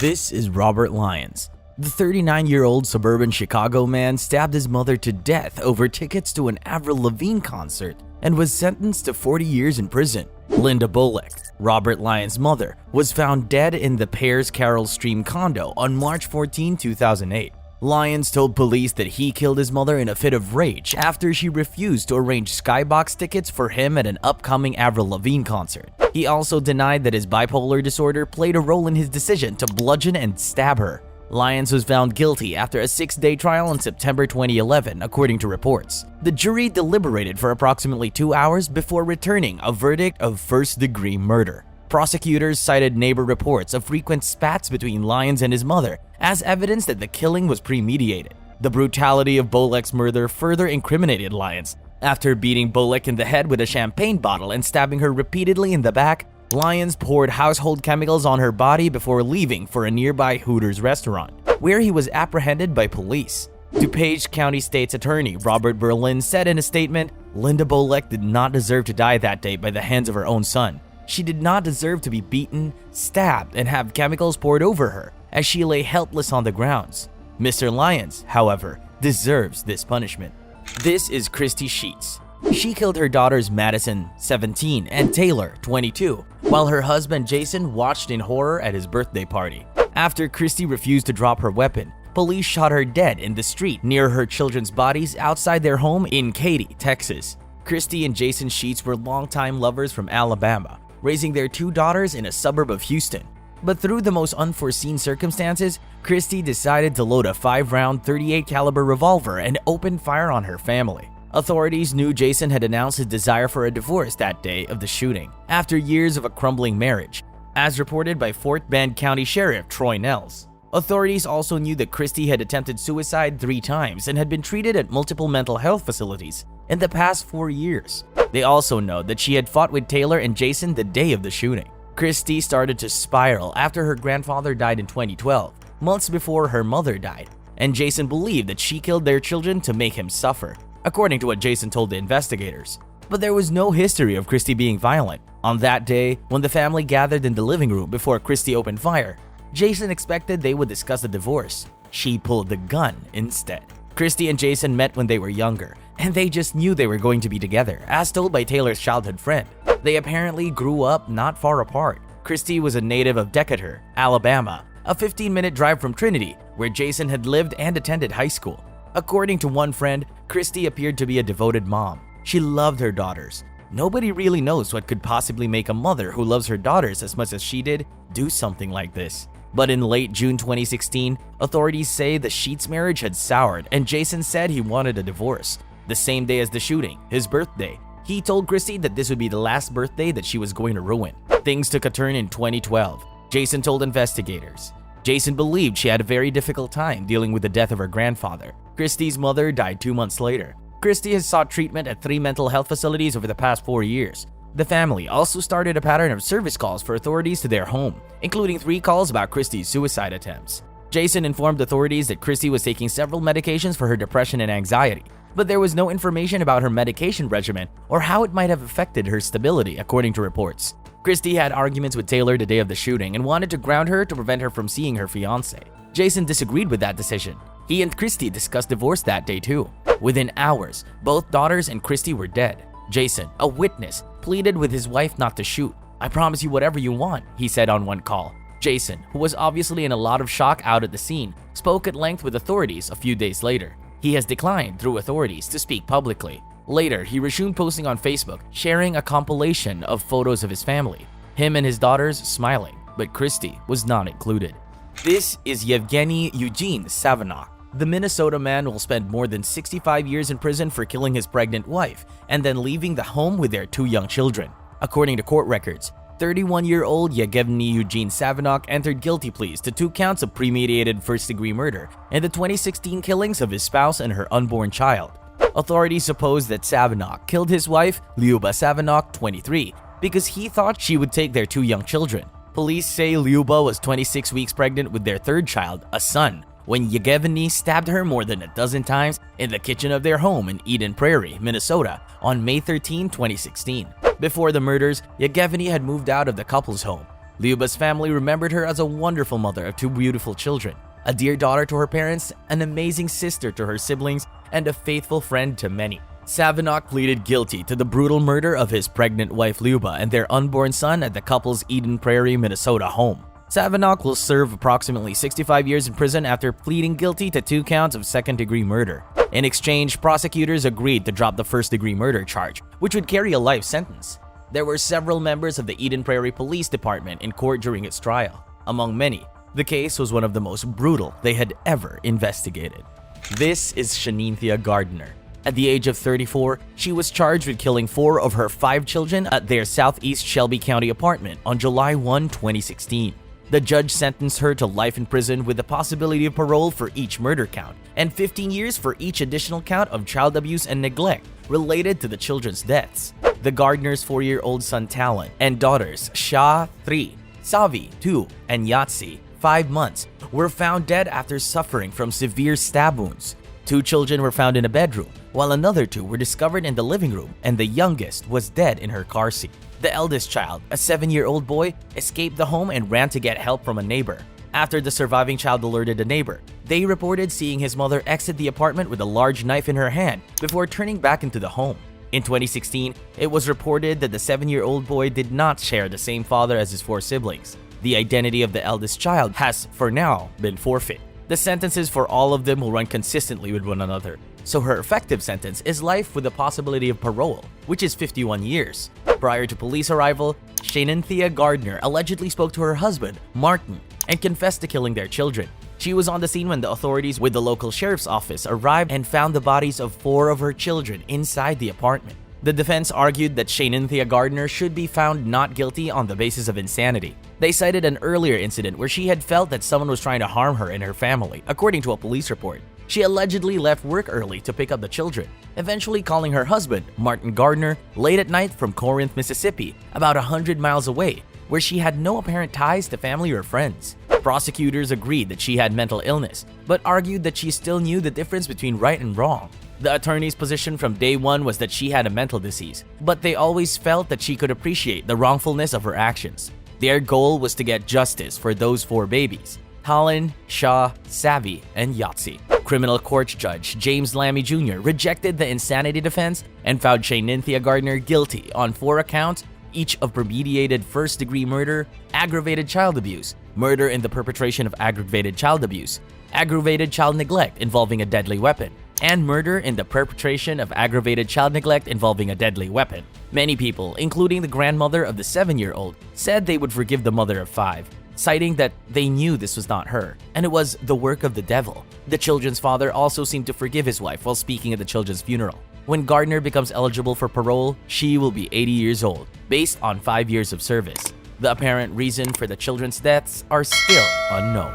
This is Robert Lyons. The 39-year-old suburban Chicago man stabbed his mother to death over tickets to an Avril Lavigne concert and was sentenced to 40 years in prison. Linda Bullock, Robert Lyons' mother, was found dead in the pair's Carroll Stream condo on March 14, 2008. Lyons told police that he killed his mother in a fit of rage after she refused to arrange skybox tickets for him at an upcoming Avril Lavigne concert. He also denied that his bipolar disorder played a role in his decision to bludgeon and stab her. Lyons was found guilty after a 6-day trial in September 2011, according to reports. The jury deliberated for approximately 2 hours before returning a verdict of first-degree murder. Prosecutors cited neighbor reports of frequent spats between Lyons and his mother as evidence that the killing was premeditated. The brutality of Bullock's murder further incriminated Lyons. After beating Bullock in the head with a champagne bottle and stabbing her repeatedly in the back, Lyons poured household chemicals on her body before leaving for a nearby Hooters restaurant, where he was apprehended by police. DuPage County State's Attorney Robert Berlin said in a statement, "Linda Bullock did not deserve to die that day by the hands of her own son. She did not deserve to be beaten, stabbed, and have chemicals poured over her as she lay helpless on the grounds. Mr. Lyons, however, deserves this punishment." This is Christy Sheets. She killed her daughters Madison, 17, and Taylor, 22, while her husband Jason watched in horror at his birthday party. After Christy refused to drop her weapon, police shot her dead in the street near her children's bodies outside their home in Katy, Texas. Christy and Jason Sheets were longtime lovers from Alabama, raising their 2 daughters in a suburb of Houston. But through the most unforeseen circumstances, Christy decided to load a 5-round 38 caliber revolver and open fire on her family. Authorities knew Jason had announced his desire for a divorce that day of the shooting, after years of a crumbling marriage, as reported by Fort Bend County Sheriff Troy Nels. Authorities also knew that Christy had attempted suicide 3 times and had been treated at multiple mental health facilities in the past 4 years. They also know that she had fought with Taylor and Jason the day of the shooting. Christy started to spiral after her grandfather died in 2012, months before her mother died, and Jason believed that she killed their children to make him suffer, according to what Jason told the investigators. But there was no history of Christy being violent. On that day, when the family gathered in the living room before Christy opened fire, Jason expected they would discuss the divorce. She pulled the gun instead. Christy and Jason met when they were younger, and they just knew they were going to be together, as told by Taylor's childhood friend. They apparently grew up not far apart. Christy was a native of Decatur, Alabama, a 15-minute drive from Trinity, where Jason had lived and attended high school. According to one friend, Christy appeared to be a devoted mom. She loved her daughters. Nobody really knows what could possibly make a mother who loves her daughters as much as she did do something like this. But in late June 2016, authorities say the Sheets' marriage had soured and Jason said he wanted a divorce. The same day as the shooting, his birthday, he told Christy that this would be the last birthday that she was going to ruin. Things took a turn in 2012. Jason told investigators. Jason believed she had a very difficult time dealing with the death of her grandfather. Christy's mother died 2 months later. Christy has sought treatment at 3 mental health facilities over the past 4 years. The family also started a pattern of service calls for authorities to their home, including 3 calls about Christy's suicide attempts. Jason informed authorities that Christy was taking several medications for her depression and anxiety, but there was no information about her medication regimen or how it might have affected her stability, according to reports. Christy had arguments with Taylor the day of the shooting and wanted to ground her to prevent her from seeing her fiancé. Jason disagreed with that decision. He and Christy discussed divorce that day too. Within hours, both daughters and Christy were dead. Jason, a witness, pleaded with his wife not to shoot. "I promise you whatever you want," he said on one call. Jason, who was obviously in a lot of shock out at the scene, spoke at length with authorities a few days later. He has declined through authorities to speak publicly. Later, he resumed posting on Facebook, sharing a compilation of photos of his family, him and his daughters smiling, but Christy was not included. This is Yevgeny Eugene Savinok. The Minnesota man will spend more than 65 years in prison for killing his pregnant wife and then leaving the home with their 2 young children. According to court records, 31-year-old Yevgeny Eugene Savinok entered guilty pleas to 2 counts of premeditated first-degree murder and the 2016 killings of his spouse and her unborn child. Authorities suppose that Savinok killed his wife, Lyuba Savinok, 23, because he thought she would take their 2 young children. Police say Lyuba was 26 weeks pregnant with their 3rd child, a son, when Yevgeny stabbed her more than a dozen times in the kitchen of their home in Eden Prairie, Minnesota, on May 13, 2016. Before the murders, Yevgeny had moved out of the couple's home. Liuba's family remembered her as a wonderful mother of two beautiful children, a dear daughter to her parents, an amazing sister to her siblings, and a faithful friend to many. Savinok pleaded guilty to the brutal murder of his pregnant wife Liuba and their unborn son at the couple's Eden Prairie, Minnesota home. Savinok will serve approximately 65 years in prison after pleading guilty to 2 counts of second-degree murder. In exchange, prosecutors agreed to drop the first-degree murder charge, which would carry a life sentence. There were several members of the Eden Prairie Police Department in court during its trial. Among many, the case was one of the most brutal they had ever investigated. This is Shanynthia Gardner. At the age of 34, she was charged with killing 4 of her 5 children at their southeast Shelby County apartment on July 1, 2016. The judge sentenced her to life in prison with the possibility of parole for each murder count, and 15 years for each additional count of child abuse and neglect related to the children's deaths. The Gardner's 4-year-old son Talon and daughters Shah, 3, Savi, 2, and Yatsi, 5 months, were found dead after suffering from severe stab wounds. 2 children were found in a bedroom, while another 2 were discovered in the living room, and the youngest was dead in her car seat. The eldest child, a 7-year-old boy, escaped the home and ran to get help from a neighbor. After the surviving child alerted a neighbor, they reported seeing his mother exit the apartment with a large knife in her hand before turning back into the home. In 2016, it was reported that the 7-year-old boy did not share the same father as his 4 siblings. The identity of the eldest child has, for now, been forfeit. The sentences for all of them will run consistently with one another, so her effective sentence is life with the possibility of parole, which is 51 years. Prior to police arrival, Shanynthia Gardner allegedly spoke to her husband, Martin, and confessed to killing their children. She was on the scene when the authorities with the local sheriff's office arrived and found the bodies of 4 of her children inside the apartment. The defense argued that Shanynthia Gardner should be found not guilty on the basis of insanity. They cited an earlier incident where she had felt that someone was trying to harm her and her family, according to a police report. She allegedly left work early to pick up the children, eventually calling her husband, Martin Gardner, late at night from Corinth, Mississippi, about 100 miles away, where she had no apparent ties to family or friends. Prosecutors agreed that she had mental illness, but argued that she still knew the difference between right and wrong. The attorney's position from day one was that she had a mental disease, but they always felt that she could appreciate the wrongfulness of her actions. Their goal was to get justice for those 4 babies: Talon, Shah, Savi, and Yatsi. Criminal court judge James Lammy Jr. rejected the insanity defense and found Shanynthia Gardner guilty on 4 accounts, each of premeditated first-degree murder, aggravated child abuse, murder in the perpetration of aggravated child abuse, aggravated child neglect involving a deadly weapon, and murder in the perpetration of aggravated child neglect involving a deadly weapon. Many people, including the grandmother of the 7-year-old, said they would forgive the mother of 5, citing that they knew this was not her, and it was the work of the devil. The children's father also seemed to forgive his wife while speaking at the children's funeral. When Gardner becomes eligible for parole, she will be 80 years old, based on 5 years of service. The apparent reason for the children's deaths are still unknown.